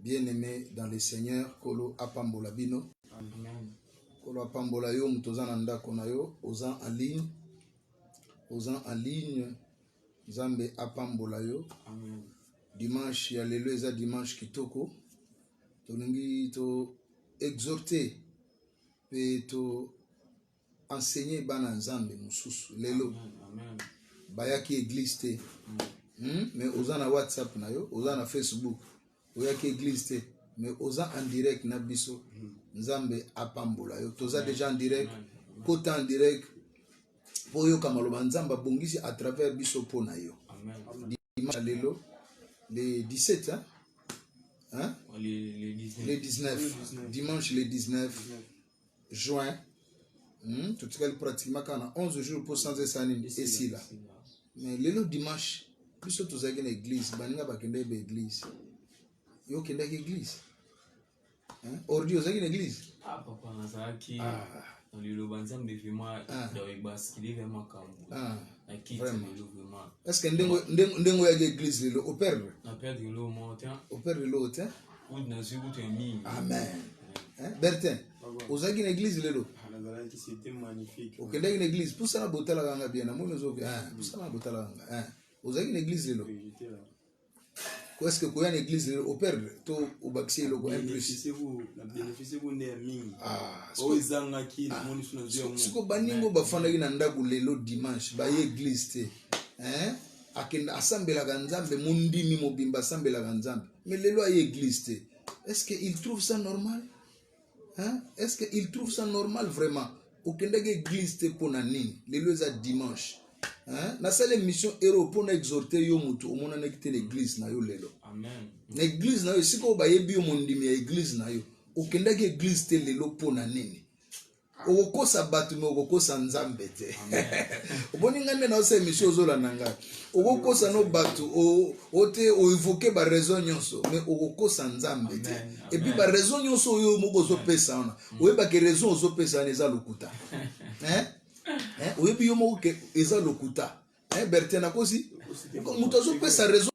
bien-aimés dans le Seigneur, Kolo Apambola Bino. Amen. Kolo Apambola yo, mutozana ndako na yo, ozan en ligne, Zambe Apambola yo. Amen. Dimanche, ya lelo eza dimanche kitoko. Tolingi to exhorter, pe to enseigner bana Nzambe mususu. Lelo, Amen. bayaki église te. Mais oza na WhatsApp na yo, oza na Facebook, oyaki église te, mais oza en direct na biso, Nzambe Apambola yo. Toza déjà en direct, kota en direct, po yo kamaloba Nzamba bongisi à travers biso po na yo. Amen. Dimanche lelo, le 17, hein? Le 19. Dimanche le 19 juin. Tout cas, pratiquement 11 jours pour sans essanine ici là. Mais le dimanche, plus tous à l'église, baninga bakende be église. Yo kenda église. Hein? Ordi aux église. Ah papa, ça qui dans le banzam de vraiment dans les bas qui est vraiment calme. Qui vraiment. Est-ce que ndengo ya église le au père? Na père de l'eau montant. Au père de l'autre, hein? Ou dans ce bout un mine. Amen. Hein? Bertin. Aux église le lo. C'était magnifique. Ok, dans une église, pour ça la beauté la ganga bien, pour ça la beauté la ganga. Aux une église le lo. Est-ce que quoi une église au père to au baxi le go un plus. Bénéficiez-vous ne mingi. Oh izanga ki na moni suna zio mo. Siko baningo bafanda ki na ndaku lelo dimanche ba église te. Hein? Akenda asambela ganzambe mundimi mobimba asambela ganzambe. Mais lelo a église te. Est-ce qu'il trouve ça normal? Hein? Est-ce qu'il trouve ça normal vraiment? Aucune église te pour nani. Lelo za dimanche. Hein? Na sale mission héros pour exhorter yo mutu o mona nekite l'église na yo lelo. Amen. L'église na yo siko ba yebi yo mondimi ya église na yo. Aucune église te lelo pour nani. Okokosa batu me okokosa Nzambe te. Oboni ngande na ose mission zola nanga. Okokosa no batu o te o évoquer ba raison nyonso mais okokosa Nzambe te. Et puis ba raison nyonso yo moko zo pesa ona. Oyeba ke raison zo pesa na eza lokuta. Hein? Hein? Oyebi yo moko ke eza lokuta. Hein Bertin na kosi? Muto zo pesa raison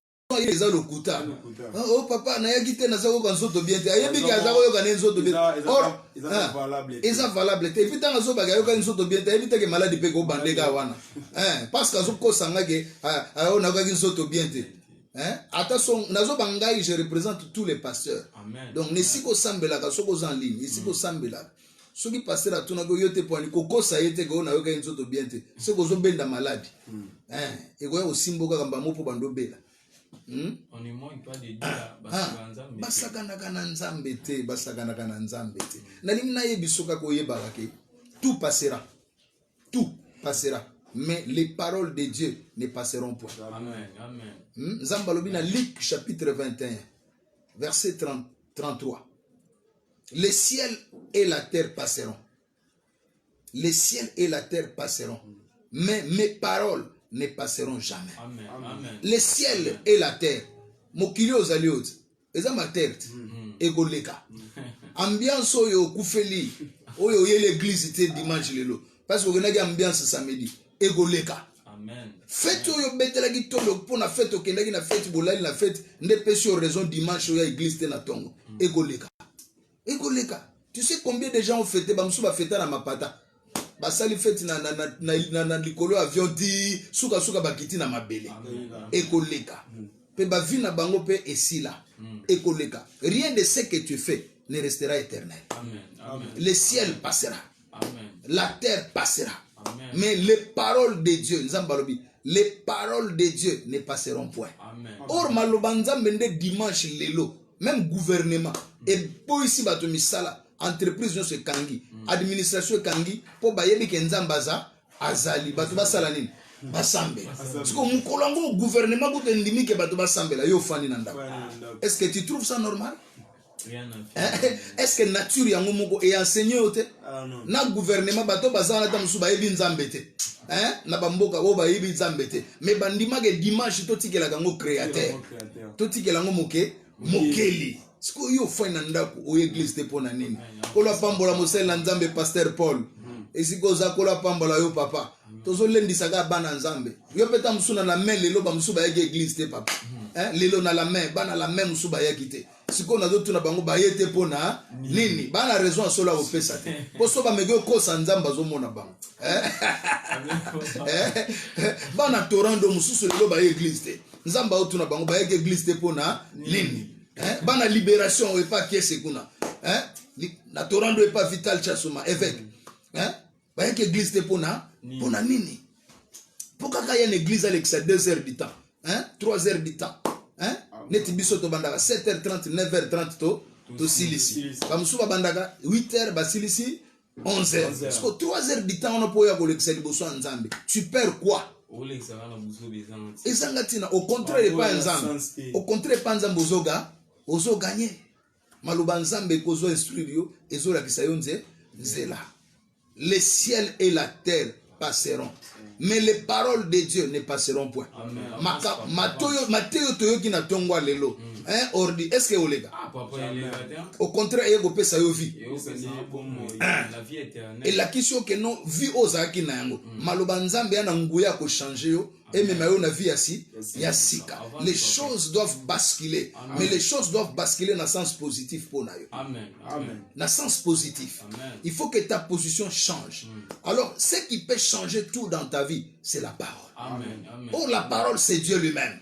eza lokuta. Oh papa na yaki te na zako kanzoto bien te. Ayebi ke azako yo kanenzoto bien. Or eza valable te. Vita ngazo baga yo kanzoto bien te. Ayebi te ke maladi pe ko bandeka wana. Hein parce que zo ko sanga ke ona ka kanzoto bien te. Hein? Attention, nazo bangai je représente tous les pasteurs. Amen. Donc ne siko sambela ka soko en ligne, siko sambela. Soki pasteur atuna ko yote poni koko sa yete ko na yo ka nzoto bien te. Soko zo benda maladi. Hein? E ko yo simboka kamba mopo bandobela. On est moins pas de dire basakana kana Nzambe te, basakana kana Nzambe te. Na limna ye bisoka ko yebaka ke tout passera. Tout passera. Mais les paroles de Dieu ne passeront point. Amen. Amen. Zambalobina Luc chapitre 21 verset 33. Les ciels et la terre passeront. Les ciels et la terre passeront. Mais mes paroles ne passeront jamais. Amen. Amen. Les ciels et la terre. Mokili ozaliot. Eza ma terre. Egoleka. Ambiance oyo kufeli. Oyo ye l'église te dimanche lelo. Parce que on a ambiance samedi. Egoleka. Amen. Fête oyo betela ki tolo pona fête okendaki na fête bolali na fête ne pesi au raison dimanche oyo église te na tongo. Egoleka. Egoleka. Tu sais combien de gens ont fêté bamsu ba fêter na mapata. Basali fête na likolo avion di suka bakiti na mabele. Egoleka. Pe ba vie na bango pe esila. Egoleka. Rien de ce que tu fais ne restera éternel. Amen. Amen. Le ciel passera. Amen. La terre passera. Amen. Mais les paroles de Dieu, les paroles de Dieu ne passeront point. Amen. Or, malobanza mende dimanche lelo, même gouvernement, et pour ici bato misala, entreprise no se kangi, administration kangi, pour bayebi kenzambaza, azali, bato basala nini, basambe. Parce que mon kolongo gouvernement boute ndimi ke bato basambe la yo fani nanda. Est-ce que tu trouves ça normal? Est-ce que nature yango moko et enseigné ote na gouvernement bato bazana ta musu ba yebi nzambe te hein na bamboka bo ba yebi nzambe te mais bandima ke dimanche to tikela kango créateur to tikela ngo moke mokeli siko yo fina ndako o église te pona nini ko la pambola mosel na nzambe pasteur Paul esiko za ko la pambola yo papa tozo lendisa ka bana nzambe yo peta musuna na main lelo ba musu ba yeke église te papa hein lelo na la main bana la main musu ba yeke te siko na zotu na bango bayete pona nini bana raison asola opesa te poso ba mege ko sanzamba zo mona bango bana torando mususu lelo ba église te nzamba otu na bango ba église te pona nini bana libération et pas qui sekuna na torando et pas Vital Chasuma évêque ba église te pona nini pourquoi quand il y a une église à l'excès 2 heures du temps 3 heures du temps neti biso to bandaka 7h30 9h30 to silisi bamusuba bandaka 8h basilisi 11h parce que 3 heures du temps on a poya ko l'excès liboso nzambe tu perds quoi ezangatina au contraire pas nzambe au contraire pas nzambe ozo gagner maluba nzambe kozo instruire yo ezola kisayo nzela le ciel et la terre passeront mais les paroles de Dieu ne passeront point. Mateo toyo ki na tongwa lelo. Ordi est-ce que olega? Au contraire il go pesa yo vie. La vie éternelle. Et la question que non vie ozaki na yango. Maloba nzambe ana nguya ko changer yo et même yo na vie ya sika. Les choses doivent basculer. Mais les choses doivent basculer dans le sens positif pour na yo. Amen. Dans le sens positif. Il faut que ta position change. Alors ce qui peut changer tout dans ta vie, c'est la parole. Amen. Oh, la parole, c'est Dieu lui-même.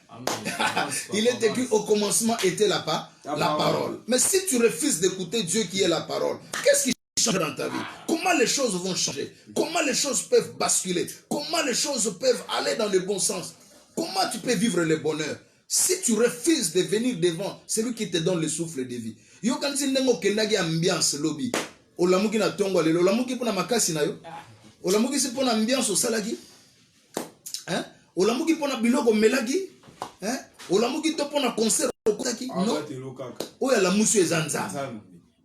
Il est écrit au commencement était la parole. Mais si tu refuses d'écouter Dieu qui est la parole, qu'est-ce qui change dans ta vie? Comment les choses vont changer? Comment les choses peuvent basculer? Comment les choses peuvent aller dans le bon sens? Comment tu peux vivre le bonheur? Si tu refuses de venir devant celui qui te donne le souffle de vie. Yo kanzi ndengo kendagi ambiance lobby. Olamuki na tongo lelo, olamuki pona makasi na yo. Olamuki si pona ambiance osalaki. Olamuki pona biloko melaki. Olamuki to pona concert okotaki. Non. Oya la musu ezanza.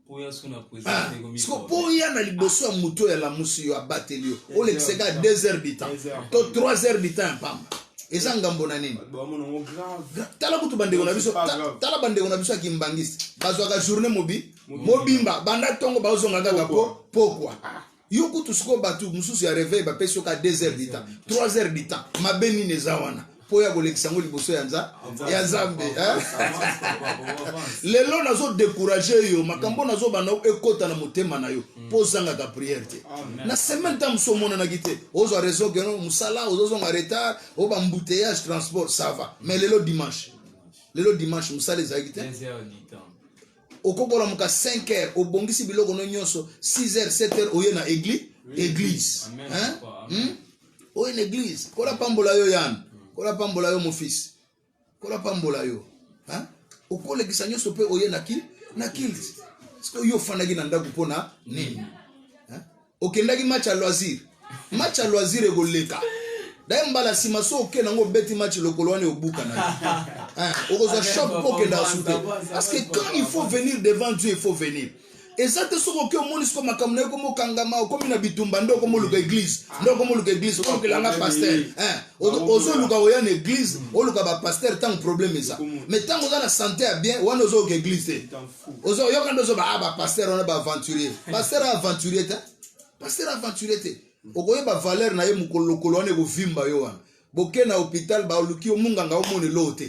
Poya na liboso ya muto ya la musu yo abateli yo. Olexeka 2 heures du temps. To 3 heures du temps pamba. Ezangambo na nini? Tala kutu bandeko na biso, tala bandeko na biso akimbangisi. Bazwaka journée mobimba, banda tongo bazonga kaka pokwa. Yo kutu siko batu mususu ya réveil ba peso ka 2 heures du temps, 3 heures du temps. Mabeni nezawana. Poya koleksango liboso ya nzambe, lelo nazo décourager yo, makambo nazo bana ekota na motema na yo. Posanga ka prière te. Na semaine tam so mona na gite. Ozo raison que non musala ozo nga retard, o ba embouteillage transport ça va. Mais lelo dimanche musala ezagite. 15 heures du temps. Okobola muka 5 heures, obongisi biloko no nyonso 6 heures 7 heures oye na église. Oye na église. Kola pambola yo yan. Kola pambola yo mon fils. Kola pambola yo. Okole kisanyoso pe oye na kills. Parce que yo fanagi na ndaku pona nini. Okendaki match à loisir. Match à loisir egoleka. D'ailleurs mbala sima so okena ngo beti match lokolwane obuka na. Okoza shop pokenda souter. Parce que quand il faut venir devant Dieu, il faut venir. Et ça te soko ke omoni siko makamna yo komo kangama okomi na bitumba ndo komo luka église. Ndo komo luka église ko ke langa pasteur. Ozo luka oya na église, o luka ba pasteur tant problème ça. Mais tant oza na santé a bien, wana ozo ke église te. Ozo yo kando zo ba pasteur on ba aventurier. Pasteur aventurier te. Pasteur aventurier te. Okoye ba valeur na ye mukolo wane ko vimba yo wana. Boke na hôpital ba luki o munganga o mone lote.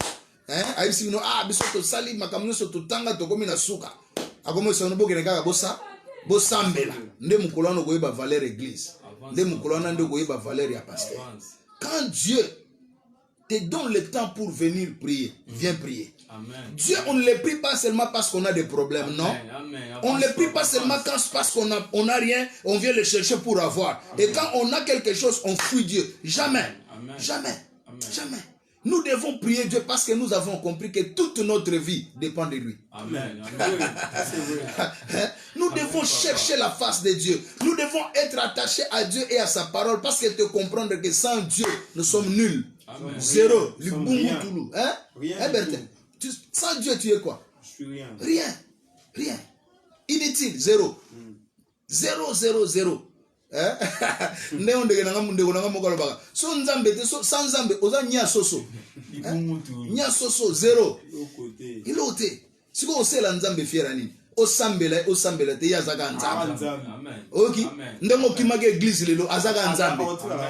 Ayisi no biso to sali makamno so to tanga to komi na suka. Akomo sono boke neka bosambela. Nde mukolo wana koyeba valeur église. Nde mukolo wana nde koyeba valeur ya pasteur. Quand Dieu te donne le temps pour venir prier, viens prier. Amen. Dieu, on ne le prie pas seulement parce qu'on a des problèmes, non. On ne le prie pas seulement parce qu'on a rien, on vient le chercher pour avoir. Et quand on a quelque chose, on fuit Dieu. Jamais. Amen. Jamais. Nous devons prier Dieu parce que nous avons compris que toute notre vie dépend de lui. Amen. Nous devons chercher la face de Dieu. Nous devons être attachés à Dieu et à sa parole parce que te comprendre que sans Dieu, nous sommes nuls. Amen. Zéro. Sans Dieu, tu es quoi? Je suis rien. Rien. Inutile. Zéro. Zéro. Ndeo ndege nanga mundego nanga mokolo baka. So nzambe te so sans nzambe oza nya soso. Nya soso zéro. Ilote. Siko osela nzambe fiera nini? Osambela te yazaka nzambe. Amen. Oki ndemo kimage église lelo azaka nzambe.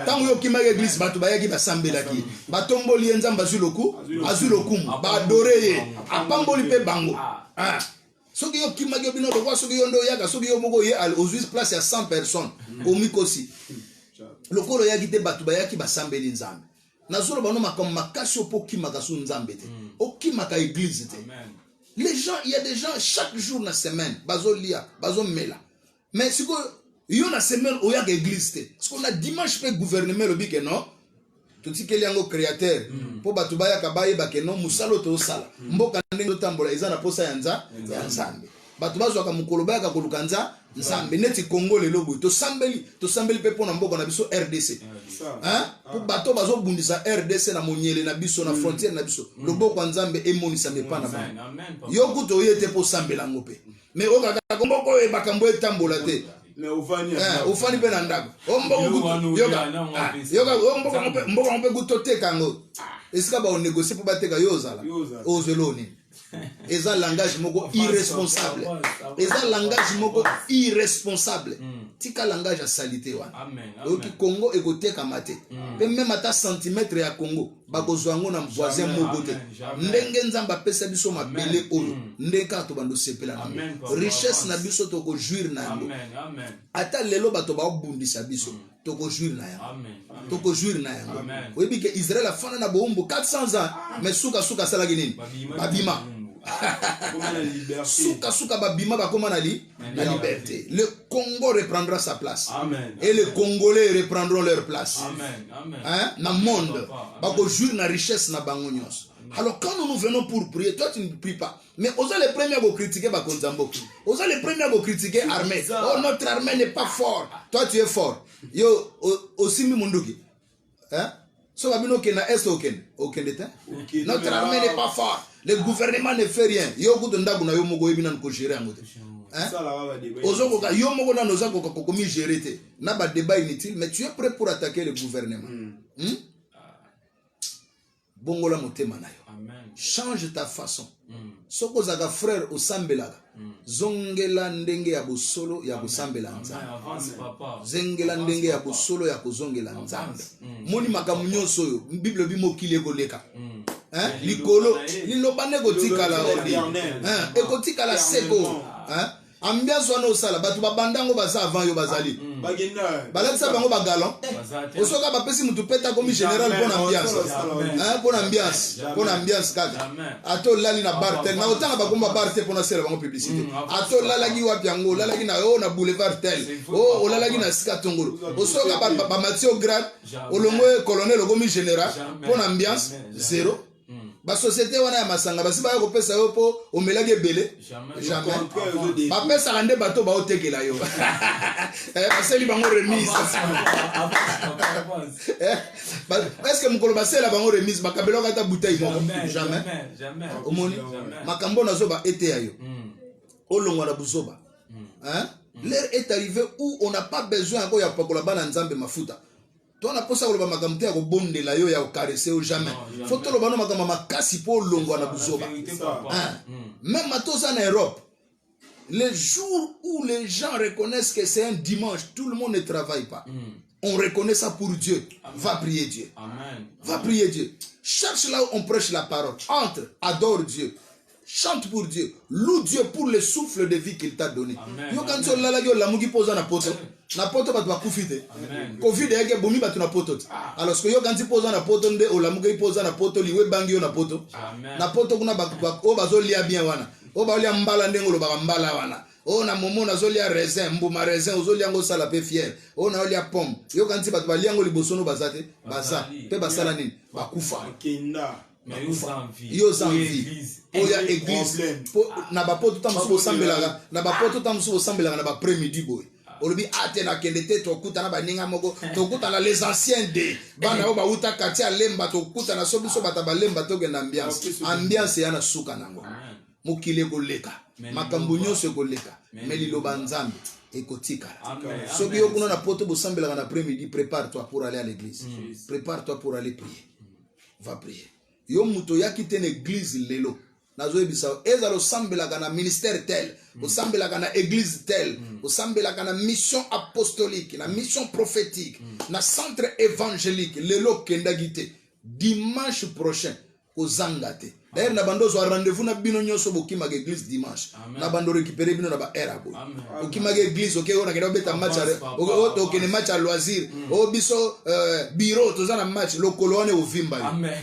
Tango yo kimage église batu bayaki basambelaki. Batomboli nzamba azuloku, azulokumu. Ba adore ye. Apamboli pe bango. Ah. Soki yo kimaki bino de quoi soki yo ndo yaka soki yo moko ye aux 8 places ya 100 personnes au mikosi. Lokolo yaki te batu bayaki basambeli nzambe. Nazolo bano makambo makasi opo kimaka su nzambe te. Okimaka église te. Les gens, il y a des gens chaque jour na semaine bazo lia, bazo mela. Mais si yo na semaine oyaka église te. Parce qu'on a dimanche pe gouvernement lobi ke non. Tuti keli yango créateur po batu bayaka bayeba ke non musalo to sala. Mboka ndenge tambola eza na posa ya nzambe. Batu bazwaka mukolo bayaka koluka nzambe neti Congo lelo boy to sambeli pe pona mboka na biso RDC. Hein? Po bato bazo bundisa RDC na monyele na biso na frontière na biso. Loboko nzambe emonisa mepa na ba. Yo kuto yete po sambela ngope. Mais okaka komboko e bakambo etambola te. Mais ufani pe na ndako mboka mpe kutoteka ngo esika baonégocier po bateka yo ozala ozeloni eza langage moko irresponsable tika langage ya salite wana oki Congo ekoteka mate pe même ata centimètre ya Congo bakozwa yango na voisin moko te ndenge nzambe apesa biso mabele oyo ndeka to bando sepela na richesse na biso to ko jouir na yango ata lelo bato ba bundisa biso to ko jouir na yango oyebi ke Israël afana na bombo 400 ans mais suka sala nini babima suka babima bakoma na liberté. Le Congo reprendra sa place. Et les Congolais reprendront leur place. Hein? Na monde bako jouir na richesse na bango nyos. Alors quand nous venons pour prier, toi tu ne pries pas. Mais osez les premiers à vous critiquer Bakonzambo. Osez les premiers à vous critiquer armée. Oh, notre armée n'est pas fort. Toi tu es fort. Yo aussi mi munduki. Hein? So babino kena est aucun notre armée n'est pas forte. Le gouvernement ne fait rien. Yo kuto ndaku na yo moko yebi nan ko gérer ngote. Hein? Ozoko ka yo moko na noza ko komi gérer te. Na ba débat inutile mais tu es prêt pour attaquer le gouvernement. Bongola motema na yo. Change ta façon. Soko zaka frère osambelaka. Zongela ndenge ya bosolo ya kusambela nzambe. Zengela ndenge ya bosolo ya kuzongela nzambe. Moni makambo nyonso yo Bible bimo kile koleka. Hein? Likolo lilobane kotika la odi. Hein? Ekotika la seko. Hein? Ambiance wana osala batu babandango baza avant yo bazali. Balakisa bango bagalon. Osoka bapesi mutu peta komi général pour ambiance. Hein? Pour ambiance kaka. Ato lali na bartel. Na otanga bakomba bartel pour na sela bango publicité. Ato lalagi wapi yango, lalagi na yo na boulevard tel. Oh, lalagi na sika tongolo. Osoka ba Mathieu grade, olongo colonel komi général pour ambiance zéro. Ba société wana ya masanga basi ba ko pesa yo po omelage belé jamais ba pesa lande bato ba otekela yo baseli bango remise est-ce que mukolo basela bango remise bakabelo kata bouteille moko jamais omoni makambo nazo ba ete ya yo olongwa na buzoba hein l'heure est arrivée où on n'a pas besoin encore ya pakola bana nzambe mafuta. On a pas ça le makamte ya bonde la yo ya caresser au jamais. Faut to le bano makama makasi po longo na buzoba. Même matosa en Europe. Les jours où les gens reconnaissent que c'est un dimanche, tout le monde ne travaille pas. On reconnaît ça pour Dieu. Va prier Dieu. Va prier Dieu. Cherche là où on prêche la parole. Entre, adore Dieu. Chante pour Dieu. Loue Dieu pour le souffle de vie qu'il t'a donné. Yo quand tu la la mugi posa na poto. Na poto ba ba kufite. Covid yake bomi ba na poto. Alors que yo quand tu posa na poto nde o la mugi posa na poto liwe bangi yo na poto. Na poto kuna ba o bazo lia bien wana. O ba lia mbala ndengo lo ba mbala wana. O na momo na zo lia raisin, mbuma raisin ozo lia ngo sala pe fier. O na lia pomme. Yo quand tu ba lia ngo liboso no bazate, baza. Pe basala nini? Ba kufa. Mais yo zanvi oya église na ba poto tamuso sambelaka na ba poto tamuso sambelaka na ba après-midi boy olobi atena kende te to kuta na baninga moko to kuta na les anciens de bana o ba uta katia lemba to kuta na sobiso bata ba lemba to ke na ambiance yana suka nango mukile ko leka makambo nyonso ko leka meli lo banzambe ekotika soki yo kuna na poto bo sambelaka na après-midi prépare-toi pour aller à l'église prépare-toi pour aller prier va prier. Yo muto yakite na église lelo nazo ebisa ezalo sambelaka na ministère tel osambelaka na église tel osambelaka na mission apostolique na mission prophétique na centre évangélique lelo kendagite dimanche prochain kozangate d'ailleurs na bando zo rendez-vous na bino nyonso bokima ke église dimanche na bando récupérer bino na ba era boy okima ke église OK on a kena beta match o kene match à loisir o biso bureau tozana match lo kolone ovimba amen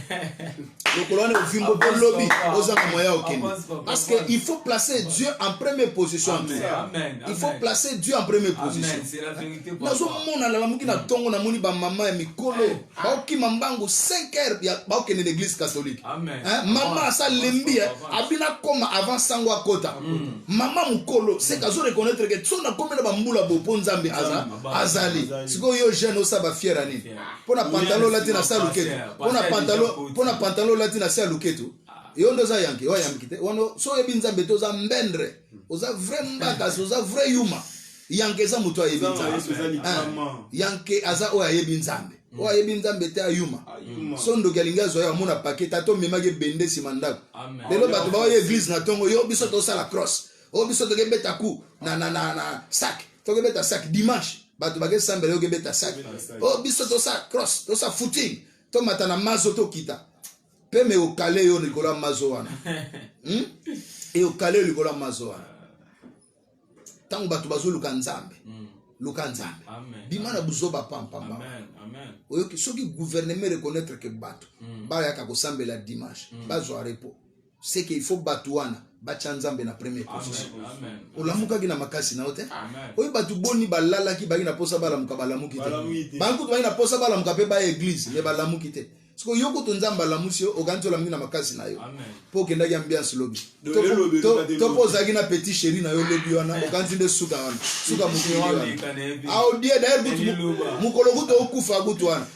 le colonne au film pour lobby aux moyens au Kenya parce que il faut placer Dieu en première position. Amen. Il faut placer Dieu en première position. C'est la vérité. Nazo mona la muki na tongo na moni ba mama ya mikolo ba ki mambango 5h ya ba okene l'église catholique. Amen. Maman ça lembi abina koma avant sango akota. Maman mukolo c'est kazo reconnaître que tsona comme na ba mbula bo nzambe azali. Siko yo jeune osa ba fier ani. Pona pantalon latina sa luketo. Pona pantalon latina sa luketo. Yo ndo za yanke wa yamkite. Wono so yebi nzambe to za mbendre. Oza vrai mbaka, oza vrai yuma. Yanke za muto ayebi nzambe. Yanke aza o ayebi nzambe. O ayebi nzambe te ayuma. Sondo galinga zo ya mona paketa to memage bende simandako. Lelo bato ba ye église na tongo yo biso to sala cross. O biso to gebeta ku na sac. To gebeta sac dimanche. Bato ba ge sambele yo gebeta sac. O biso to sa cross, to sa footing. To matana mazo to kita. Pe me o kale yo nikola mazo wana. E o kale yo nikola mazo wana. Tango bato bazo luka nzambe. Luka nzambe. Bimana buzoba pamba. Amen. Oyoki soki gouvernement reconnaître que bato ba yaka ko sambela dimanche. Bazo a repos. C'est qu'il faut bato wana ba nzambe na première position. Amen. Olamuka gina makasi na ote. Oyi bato boni balala ki bagina posa balamuka balamuki te. Banku bagina posa balamuka pe ba église mais balamuki te. Siko yoko to nzamba la musio oganto la mingina makasi na yo. Po kenda ya ambiance lobby. To poza gina petit chéri na yo lobby wana oganti de suka wana. Suka mukiri wana. Au dia d'ailleurs butu mukolo butu okufa butu wana.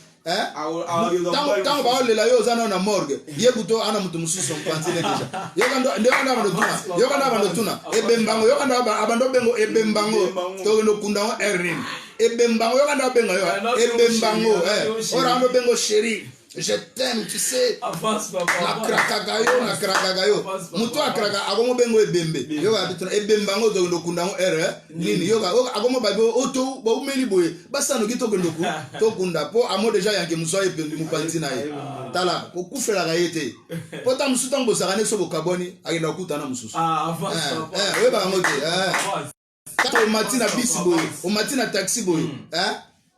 Tango ba ole la yo zana na morgue. Ye butu ana mutu mususu mpantile deja. Yo kanda bando tuna. Ebembango yo kanda abando bengo ebembango. To no kunda erin. Ebembango yo kanda bengo yo. Ebembango ora ando bengo chéri. Je t'aime, tu sais. Avance, papa. Na krakagayo. Muto akraka agomo bengo ebembe. Yoga bituna ebembango to ndokunda ngo nini yoga agomo babo oto ba umeli boye. Basa no gito ndoku to kunda po amo deja yanke muso ependi mupanzi na ye. Tala ko kufela ga yete. Po ta musuta ngo sakane so bokaboni agenda kutana mususu. Avance, papa. We ba ngote. Tato matina bisi boye, o matina taxi boye.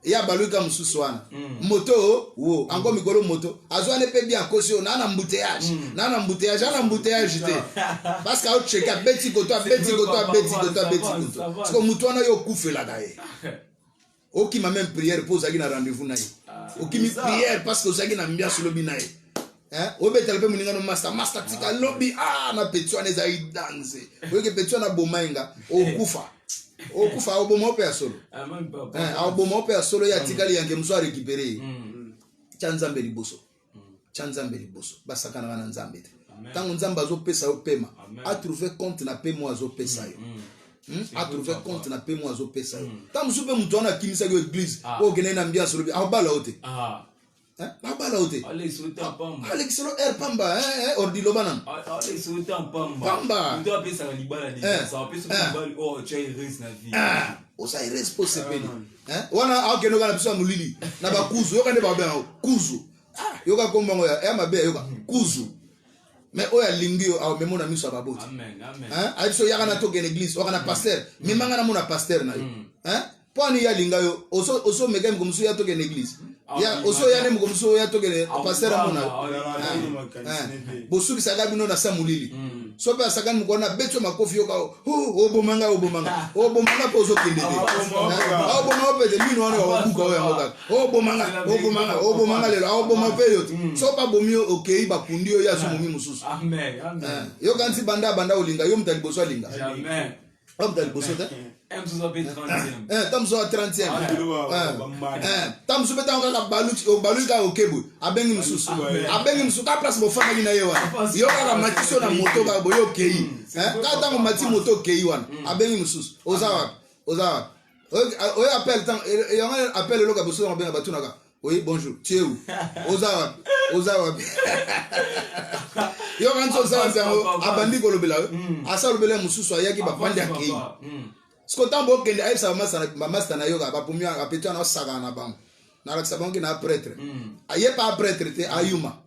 Ya baluka mususu wana moto wo ango mikolo moto azwane pe bien caution na embouteillage te parce que au check beti koto parce que muto wana yo kufela gae oki ma même prière pose aki na rendez-vous na ye oki mi prière parce que ozaki na mbia sur lobby na ye obetala pe muninga no master tika lobby na petwana za idanse oke petwana bomainga okufa obomo pe solo obomo pe solo ya tikali yange mso a récupérer chanzambe liboso basaka na nzambe te tango nzamba zo pesa yo pema a trouver compte na pe moi zo pesa yo a trouver compte na pe moi zo pesa yo tango supe mtu ana kimisa yo église o gene na mbia solo abala ote abala ote Alex solo pamba ordilo banam Alex solo pamba ndio apesa libala ni ça apesa libala oh tu es risque na vie osa irresponsible wana akeno kana biso mulili na bakuzu yo kande ba ben kuzu yoka kombongo ya mabe yoka kuzu mais oya lingio au memona miso ababoti amen aiso yaka na toke l'église okana pasteur memanga na mona pasteur na yo poni ya linga yo oso mega mkomso ya toke l'église ya oso ya ne mkomso ya toke pasteur mona bosubi saga bino na samulili so pe asaka mukona beto makofi yoka obomanga pozo kende obomanga pe de mino wana wabuka oya ngoka obomanga lelo obomanga pe yo so pa bomio okay bakundi yo ya zumumi mususu amen yo kanti banda olinga yo mutali boso alinga amen mutali boso ta Tamso pe 30e. Tamso 30e. Tamso pe tanga baluka okebu. Abengi mususu. Abengi mususu ka place bo fanga na yewa. Yo ka matiso na moto ka boyo kei. Ka tango mati moto kei wana. Abengi mususu. Ozawa. Oyo appelle le ka boso na benga batuna ka. Oui, bonjour. Tu es où? Ozawa. Yo kan so zawa abandi ko lobela. Asa lobela mususu ayaki ba pandi akei. Skotambo kende aisa master na yoga ba pumia apetwa na saka na bango nalakisa bango na prêtre aye pa prêtre te ayuma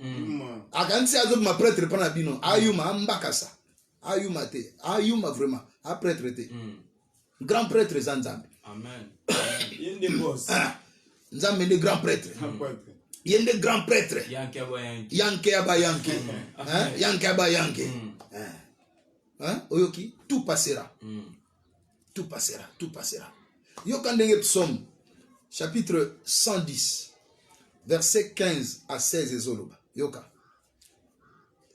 akanisi azokoma prêtre mpo na bino ayuma ambakasa ayuma te ayuma vraiment a prêtre te grand prêtre eza nzambe nzambe nde grand prêtre ye nde grand prêtre yanke aba yanke yanke aba yanke oyoki tout passera tout passera tout passera yoka ndenge psaume chapitre 110 verset 15 à 16 ezoloba yoka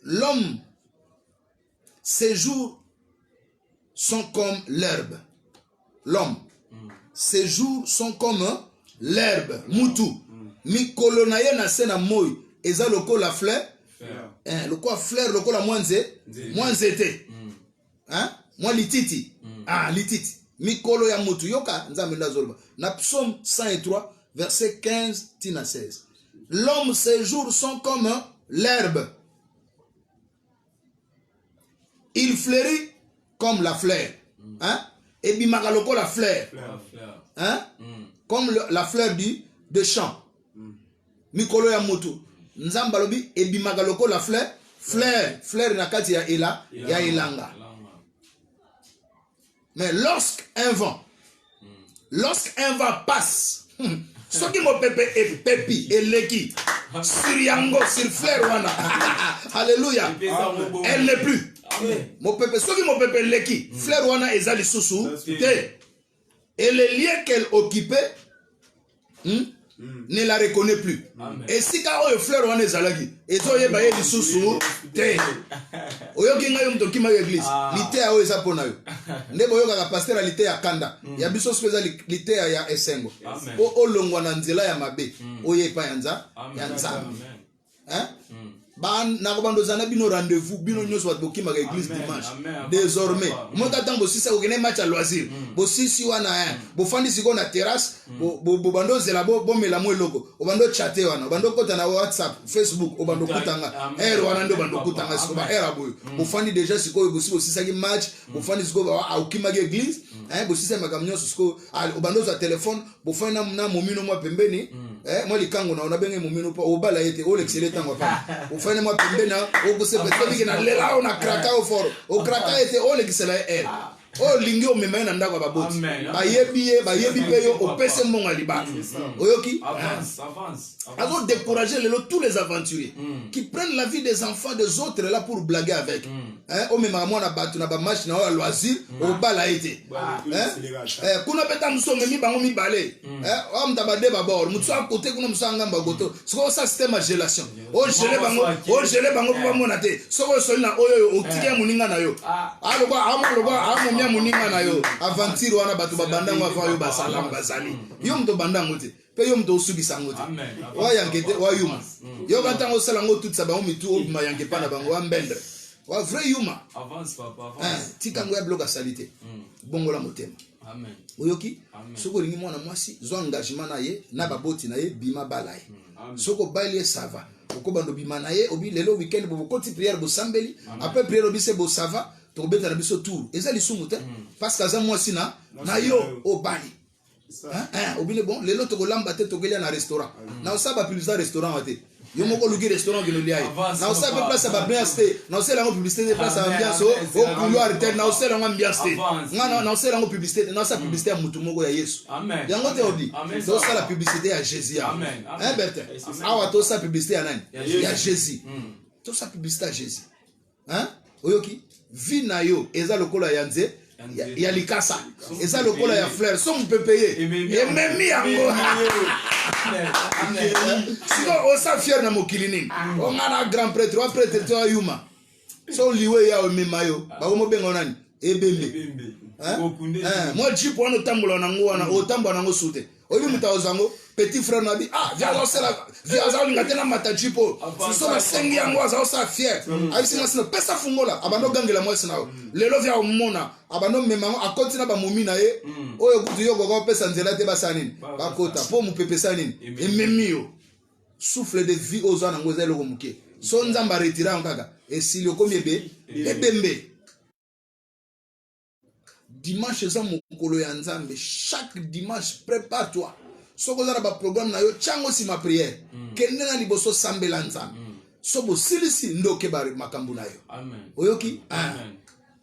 l'homme ses jours sont comme l'herbe l'homme ses jours sont comme l'herbe mutu mikolo na ye na se na moi eza lokola fleur lokola fleur lokola mwanzete mwa lititi lititi mikolo ya mutu yoka nzambe ndazoloba na psaume 103 verset 15 tina 16 l'homme ses jours sont comme l'herbe il fleurit comme la fleur et bimaka lokola fleur comme la fleur de champ mikolo ya mutu nzamba lobi ebimaka lokola fleur na kati ya ilanga mais lorsqu'un vent passe soki mopepe epepi eleki sur yango sur fleur wana alléluia elle n'est plus mopepe soki mopepe eleki fleur wana eza lisusu te et le lien qu'elle occupait ne la reconnaît plus. Et si quand on fleur on est zalagi, et toi y baye lisusu te. Oyoki nga yom to kima l'église, lité a oza pona yo. Ne boyo ka pasteur lité ya kanda. Ya biso speza lité ya esengo. O longwa na nzela ya mabe. Oye pa yanza, yanza. Hein? Ban na kobando zana bino rendez-vous bino nyonso wat bokima ka église dimanche désormais mo tata bo sisa okene match à loisir bo sisi wana bo fandi siko na terrasse bo bando zela bo mela mo eloko obando chatter wana obando kota na WhatsApp Facebook obando kutanga wana ndo bando kutanga siko ba boyo bo fandi déjà siko bo sisa ki match bo fandi siko ba okima ka église bo sisa makamnyo siko obando za téléphone bo fandi na momino mo pembeni moi likango na ona benge momino po obala yete o l'excellent tango pa fane moi pembena o kose peteli na lela na kraka o foro o kraka ete o l'excellent elle o lingi o mema na ndako baboti bayebi pe yo o pese monga libatu oyoki avance alors décourager tous les aventuriers qui prennent la vie des enfants des autres là pour blaguer avec o mema moi na batu na ba match na o loisir o bala ete kuna peta musonge mi bango mi balé o mtaba de babor mutso a côté kuna musanga mbagoto siko ça système à gélation o gelé bango pa mona te soko soli na oyo o tikia muninga na yo amo mia muninga na yo aventure wana batu babanda ngwa fa yo basalam bazali yo mto banda ngote pe yo mto subi sangote wa yankete wa yuma yo kantango sala ngo tout ça bango mitu o bima yanke pana bango wa mbendre wa vrai yuma avance papa avance tika ngo ya bloga salite bongo la motema amen oyoki soko lingi mwana mwasi zo engagement na ye na baboti na ye bima balaye soko baile sava okobando bima na ye obi lelo weekend bo koti prière bo sambeli après prière obi se bo sava to beta na biso tour eza lisumu te parce que aza mwasi na yo obali obile bon lelo to kolamba te to kelia na restaurant na osaba publicité restaurant wate yo moko luki restaurant kino liaye na osaba place ba ambiance te na osela ngo publicité place ambiance au couloir te na osela ngo ambiance te na osela ngo publicité na osala publicité ya mutu moko ya Yesu yango te obi to osala publicité ya Jésus Bertin awa to osala publicité ya nani ya Jésus to osala publicité ya Jésus oyoki vie na yo eza lokola ya nze ya likasa eza lokola ya fleur so mpepeye ememi yango siko osa fier na mokili nini ongana grand prêtre wa prêtre to ayuma so liwe ya omema yo bakomo benga nani ebembe moi jipo wana otambola nango wana otambola nango sute obi mutawozango petit frère nabi via za olinga tena matajipo so na sengi yango aza osa fier abisinga sino pesa fungola abando gangela mwesi nao lelo via omona abando memango akoti na ba momi na ye oyo kutu yo gogo pesa nzela te basa nini bakota po mupepesa nini ememio souffle de vie oza nango za eloko muke so nzamba retira nkaka esili okomi ebembe dimanche eza mokolo ya nzambe chaque dimanche prépare-toi soko za ba programme na yo chango si ma prière kende na liboso sambela nzambe sobo silisi ndoke ba makambu na yo Amen. oyoki Amen.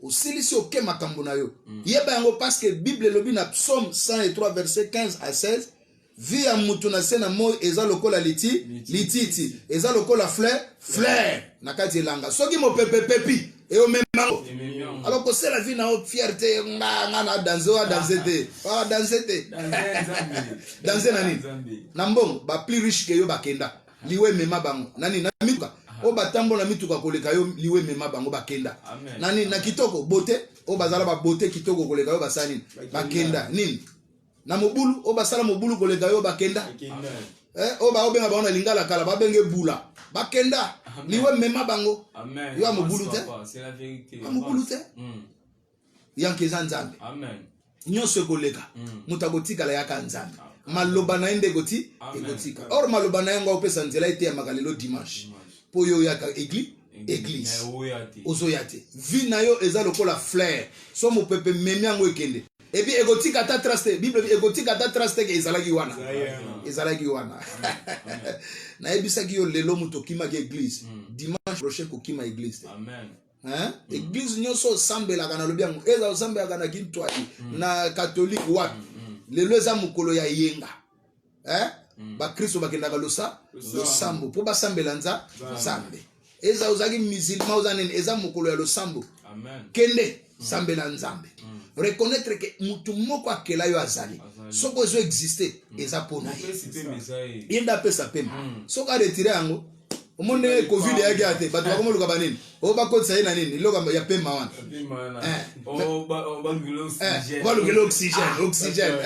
osilisi oke makambu na yo yeba yango parce que Bible lobi na Psaume 103 verset 15 à 16 vi ya mutu na se na moi eza lokola lititi eza lokola fleur na kati elanga soki mopepe pepi e o memango alors que c'est la vie na o fierté nga na danser te danser na nini na mbongo ba plus riche que yo bakenda liwe mema bango nani na mituka o batambo na mituka koleka yo liwe mema bango bakenda nani na kitoko beauté o bazala ba beauté kitoko koleka yo basani bakenda nini na mobulu o basala mobulu koleka yo bakenda o ba obenga bango na lingala kala babenge bula bakenda liwe mema bango yo mobulu te C'est la vérité. mobulu te yankeza nzambe nyonso koleka mutakotika la yaka nzambe maloba na ende goti egotika or maloba na yango opesa nzela ete ya makalelo dimanche po yo yaka église ozoyate vi na yo eza lokola fleur so mopepe memi yango ekende et puis egotika ta traste bible egotika ta traste ke ezalaki wana na ebisaki yo lelo muto kima ke église dimanche prochain ko kima église Amen. Hein? Église nyoso sambela kana lobi yango eza sambela kana kintwa na catholique wapi lelo eza mukolo ya yenga ba Kristo bakendaka losambo po basambela nzambe eza ozaki musulman ozanene eza mukolo ya losambo kende sambela nzambe reconnaître que mutu moko akela yo azali soko ezo exister eza pona yenda pesa pema soko a retirer yango omonde covid yaki ate bato bakomoluka banini o bakotisa ye na nini iloko ya pema wana balukela oxygène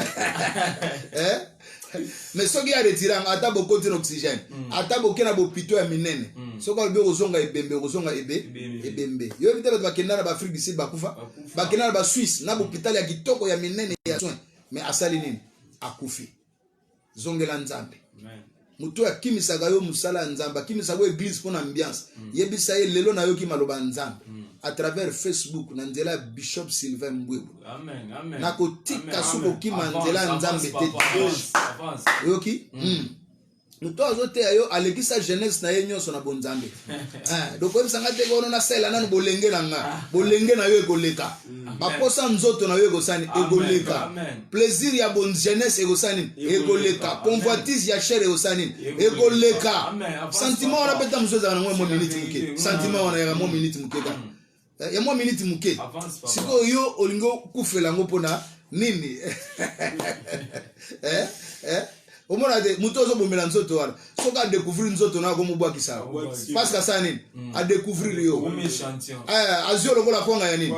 mais soki ya retire yango ata bokoti na oxygène ata boke na bopito ya minene soki alobi kozonga ebembe yo bite bato bakenda na baafrique du sud bakufa bakenda na basuisse na bopitali ya kitoko ya minene ya soin mais asali nini akufi zongela nzambe mutu akimisaka yo musala nzambe akimisaka yo église pour ambiance yebisa ye lelo na yo ki maloba nzambe à travers Facebook na nzela Bishop Sylvain Mbwebo na kotika suko ki manzela nzambe te yoki mutu azote yo alekisa jeunesse na ye nyonso na bonzambe donc oyebisanga te kono na sela nanu bolenge na nga bolenge na yo ekoleka baposa nzoto na yo ekosani ekoleka plaisir ya bon jeunesse ekosani ekoleka convoitise ya chair ekosani ekoleka sentiment wana peta muso ezaka nango mo minute muke sentiment wana yaka mo minute muke ka ya mo minute muke siko yo olingo kufela ngo pona nini omona de muto zo bomela nzoto wana soka découvrir nzoto na ko mubwakisa parce que ça nini a découvrir yo comme échantillon azio lokola kwanga ya nini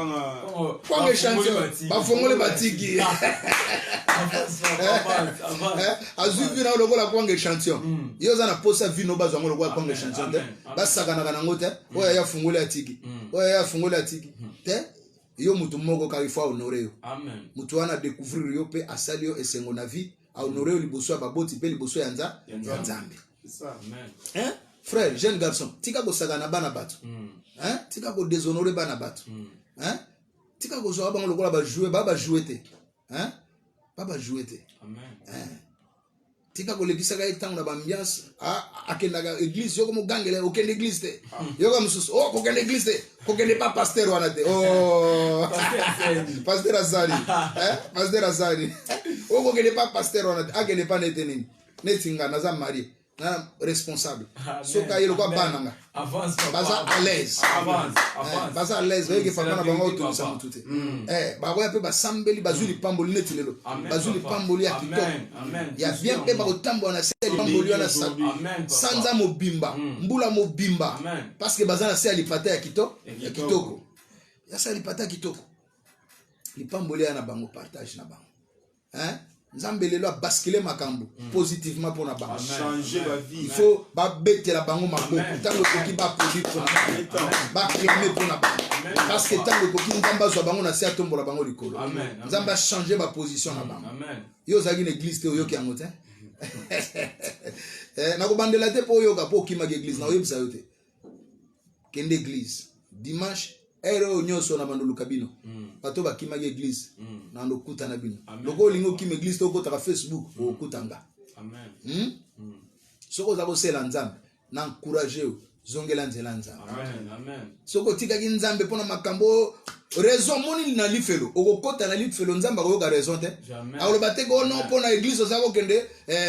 kwanga échantillon bafongole batiki azuvi na lokola kwanga échantillon yo za na posa vino bazwa ngo lokola kwanga échantillon te basaka na kanango te oya ya fungole atiki te yo mutu moko ka ifo honorer yo mutu wana découvrir yo pe asali yo esengo na vie a honorer yo liboso ya baboti pe liboso ya nzambe frère jeune garçon tika ko saka na bana bato tika ko déshonorer bana bato tika ko so bango lokola ba jouer te tika ko lekisaka etango na ambiance akendaka église yo ko gangela okende église te yo ko mususu kokende église te kokende pas pasteur wana te pasteur azali kokende pas pasteur wana te akende pas nete nini netinga naza marié na responsable soka yelo kwa bananga baza à l'aise veke papa na bango otomisa mutu te bakoya pe basambeli bazuli pamboli neti lelo bazuli pamboli ya kitoko ya bien pe bakotambola na se pamboli wana sanza mobimba mbula mobimba parce que baza na se alipata ya kitoko ya se alipata ya kitoko lipamboli ya na bango partage na bango nzambe lelo a basculer makambo positivement pour na bango changer la vie il faut ba betela bango maboko tango koki ba produit pour na ba clamer pour na bango parce que tango koki nzamba zo bango na se atombola bango likolo nzamba changer ba position na bango yo zaki na église te oyoki yango te na ko bandela te po yoka po kima église na oyebisa yo te kende église dimanche ero nyonso na bandolu kabino bato bakimaki église na ndokuta na bino loko lingo kim église to kota ka Facebook okutanga Amen. Soko za kosela nzambe na encourager yo zongela nzela nzambe. Amen. Soko tikaki nzambe pona makambo raison moni na lifelo okokota na lifelo nzamba koyoka raison te aloba te ko non pona église ozako kende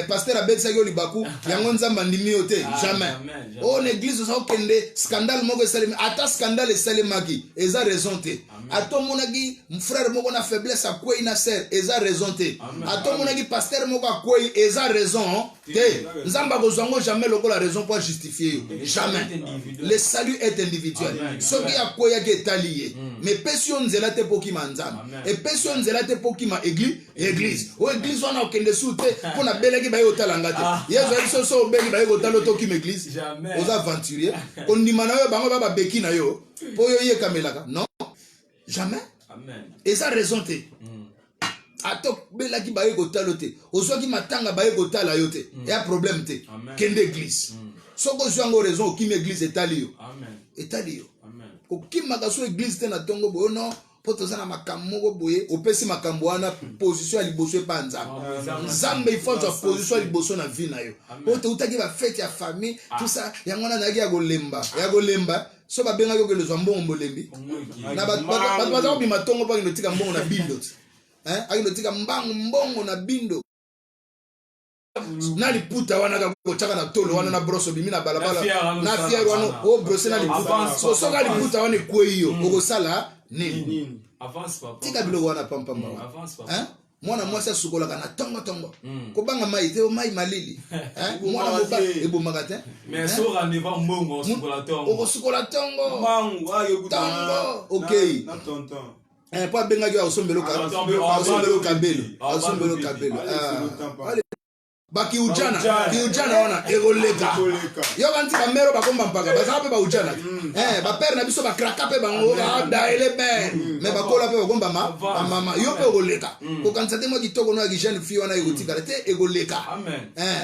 pasteur abetsaki yo libaku yango nzamba ndimi yo te jamais o na église ozako kende scandale moko esalemi ata scandale esalemaki eza raison te ata omonaki frère moko na faiblesse akwei na sœur eza raison te ata omonaki pasteur moko akwei eza raison te nzamba kozwa ngo jamais lokola raison pour justifier yo jamais le salut est individuel soki akweyaki etali ye mais pesi yo nzela te po kima nzambe epesi yo nzela te po kima église o église wana okende su te mpo na beleki baye kotalanga te yesu ayebi so obeli baye kotala otokima église oza aventurier kondima na yo bango bababeki na yo mpo yo yekamelaka non jamais eza raison te ata belaki baye kotala te ozwaki matanga baye kotala yo te eya problème te kende église soko ozwi yango raison okimi église etali yo okimaka so église te na tongo boye non po toza na makambo moko boye opesi makambo wana position ya liboso epa nzambe il faut azwa position ya liboso na vie na yo po toutaki bafete ya famille tout ça yango wana nazalaki ya kolemba so babengaki okende zwa mbongo molembi na bato baza kobima tongo mpo akende otika mbongo na bindo te akende otika mbongo na bindo na liputa wana kochaka na tolo wana na broso bimi na balabala na fier wana o brosser na liputa so ka liputa wana ekweyi yo okosala nini tika biloko wana pampamba wana mwana mwasi asukolaka na tongo kobanga mai te mai malili mwana moba ebomaka te okosukola tongo okay po abengaki yo akosombelo kabelo kiujana wana egoleka yoka nti bamero bakomba mpaka bazaka mpe baujana bapere na biso bakraka mpe bango daele ben me bakola mpe bakomba bamama yo mpe egoleka kokanisa te mwa kitoko no ya kijane fille wana ekotikala te egoleka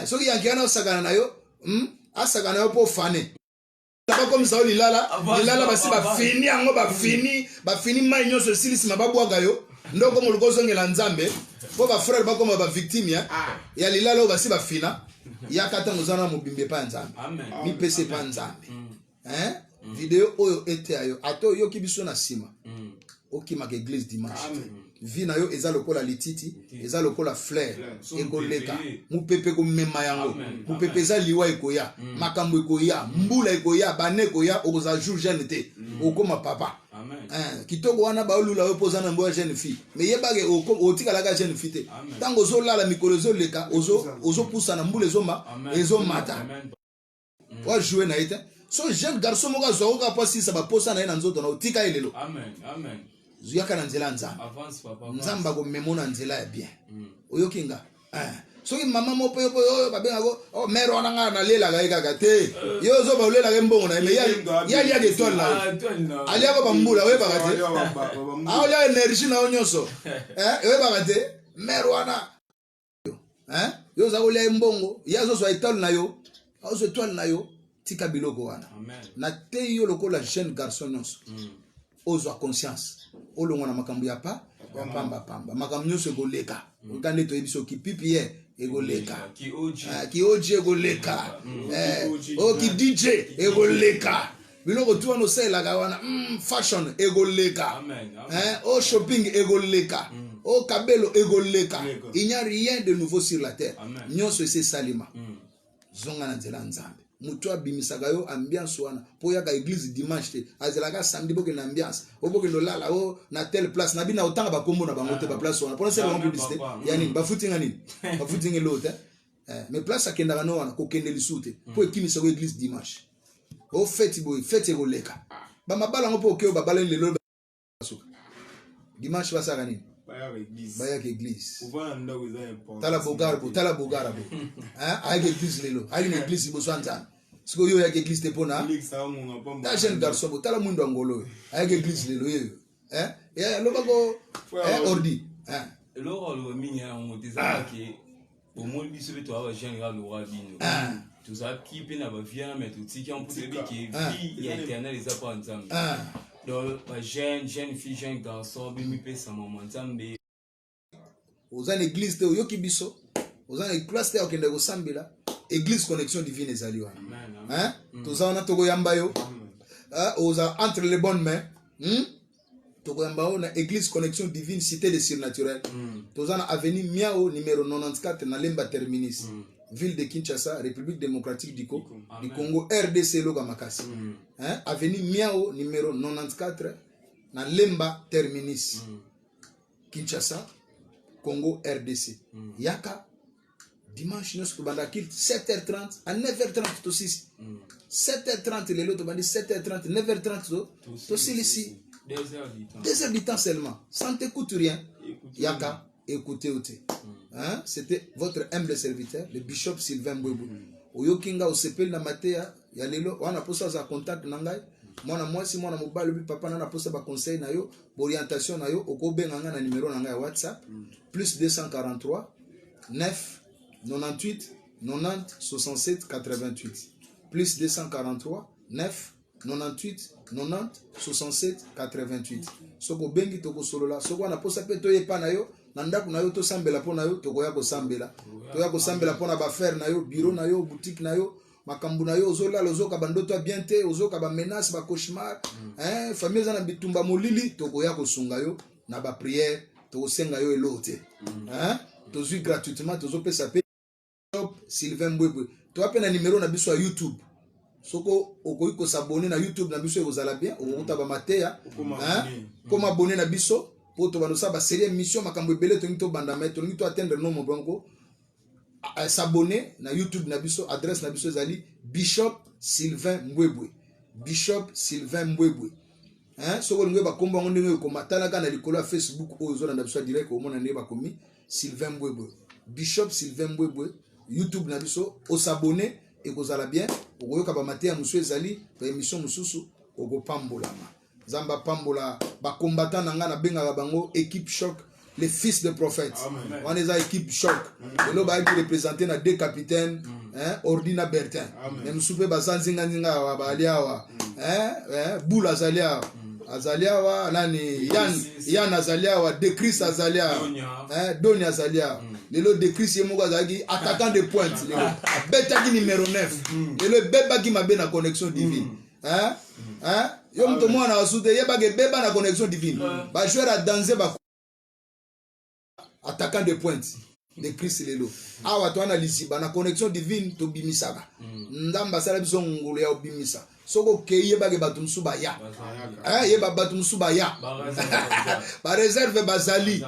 soki yanki wana osakana na yo asakana na yo mpo ofane bakomisa yo lilala basi bafini yango bafini mai nyonso esilisima babwaka yo ndoko moloko ozongela nzambe po bafrere bakoma bavictime ya lilala oyo basi bafina yaka ntango oza na mobimbi epa ya nzambe mipesa epa nzambe video oyo ete ayo ata oyoki biso na nsima okimaka église dimanche vi na yo eza lokola lititi eza lokola fleur ekoleka mopepe komema yango mopepe eza liwa ekoya makambo ekoya mbula ekoya bane ekoya okozala jour jeune te okoma papa kitoko wana baolula oyo mpo oza na mbo ya jeune fille mais yebake otikalaka jeune fille te ntango ozolala mikolo ezoleka ozopusana mbula ezomata oajoue na ye te so jeune garçon moko azwa koka mpo asisa baposa na ye na nzoto na otika ye lelo zuyaka na nzela ya nzambe nzambe akomema na nzela ya bien oyoki nga soki mama moko oyo babengako mere wana ngai nalelaka ye kaka te yo ozo baolelaka mbongo na ye mais ye aliaka etoile na yo aliaka bambula oyebaka te aoliaka énergie na yo nyonso oyebaka te mere wana yo oza kolia ye mbongo ye azozwa etoile na yo azozwa etoile na yo tika biloko wana na te yo lokola jeune garçon nyonso ozwa conscience olongwa na makambo ya pamba makambo nyonso ekoleka oka nde toyebi so kipipi ye egoleka ki oji egoleka ki DJ egoleka biloko tu wana osalelaka wana fashion egoleka o shopping egoleka o kabelo egoleka il n'y a rien de nouveau sur la terre nyonso ese salima zonga na nzela nzambe mutu abimisaka yo ambiance wana po yaka église dimanche te azelaka samedi boke na ambiance oboke lolala o na telle place na bina otanga bakombo na bango te ba place wana pona sele publicité yani bafutinga nini bafutinga lote mais place akendaka no wana kokende lisute po ekimisa ko église dimanche o fête boy fête ekoleka ba mabala ngo po okeo babala lelo dimanche basaka nini bayaka église tala bogara bo ayaka église lelo ayaka église boso nzambe siko yo yaka église te pona ta jeune garçon bo tala mwindo angolo ayaka église lelo yo ya lobako ordi eloko mingi yango tezalaki omoni biso mpe toa bagénéral lora bino tozalaki mpe na bavie na me totiki yango mpo toyebi ke vie ya éternel eza mpo ya nzambe donc jeune fille jeune garçon bimipesa mama nzambe oza na église te oyoki biso ozana classe te okende ko sambela église connexion divine ezali wana hein tozana toko yamba yo oza entre les bonnes mains toko yamba na église connexion divine cité des surnaturels tozana avenue Miao numéro 94 na Lemba terminus ville de Kinshasa, République démocratique du Congo, RDC Loga Makasi. Hein? Avenue Miao, numéro 94, na Lemba terminus. Kinshasa, Congo, RDC. Yaka, dimanche, nous sommes 7h30 à 9h30 aussi. 7h30, les lots, 7h30, 9h30, aussi ici. 2 heures du temps seulement. Sans t'écouter rien. Yaka, écoutez. Hein? C'était votre humble serviteur, le bishop Sylvain Mbwebwe. Oyokinga osepel na matea ya lelo wana posa za contact na ngai mwana mwasi mwana mobali bi papa na posa ba conseil na yo orientation na yo okobenga nga na numéro na ngai ya WhatsApp plus 243 9 98 90 67 88 plus 243 9 98 90 67 88 soko bengi toko solola soko wana posa pe to yepa na yo nandako na yo to sambela pona yo tokoya ko sambela toya ko sambela pona ba faire na yo bureau na yo boutique na yo makambu na yo ozola lozoka bandoto bien te ozoka ba menace ba cauchemar famille za na bitumba molili tokoya ko sunga yo na ba prière to senga yo elote tozui gratuitement tozopesa pe Sylvain Mbwebwe to apena numéro na biso ya YouTube soko okoyi ko s'abonner na YouTube na biso ezala bien okuta ba mateya comme abonner na biso pour to banosa ba série émission makambo ebele to ngito banda mais to ngito atteindre no mobongo s'abonner na YouTube na biso adresse na biso ezali Bishop Sylvain Mbwebwe Bishop Sylvain Mbwebwe soko ngwe ba kombo ngo ndenge ko matala kana likolo ya Facebook ozo na biso direct o mona ne ba komi Sylvain Mbwebwe Bishop Sylvain Mbwebwe YouTube na biso o s'abonner et kozala bien okoyoka ba maté ya musu ezali ba émission mususu okopambolama Zamba Pambola, ba combattant nanga na benga bango équipe choc, les fils de prophètes. On est à équipe choc. Et là ba qui représenter na deux capitaines, Ordina Bertin. Même soupe ba sanzinga nzinga wa ba aliawa. Boula Azalia. Azalia nani Yan Azalia wa de Christ Azalia. Donia Azalia. Le lot de Christ yemo gazagi attaquant de pointe. Betaki numéro 9. Et le beba qui m'a bien la connexion divine. Yo mto mwana wasute yeba ke beba na connexion divine ba joueur a danser ba attaquant de pointe de Christ lelo awa to analyse ba na connexion divine to bimisaka ndamba sala biso ngulu ya obimisa soko ke yeba ke batumsu ba ya yeba batumsu ba ya ba réserve bazali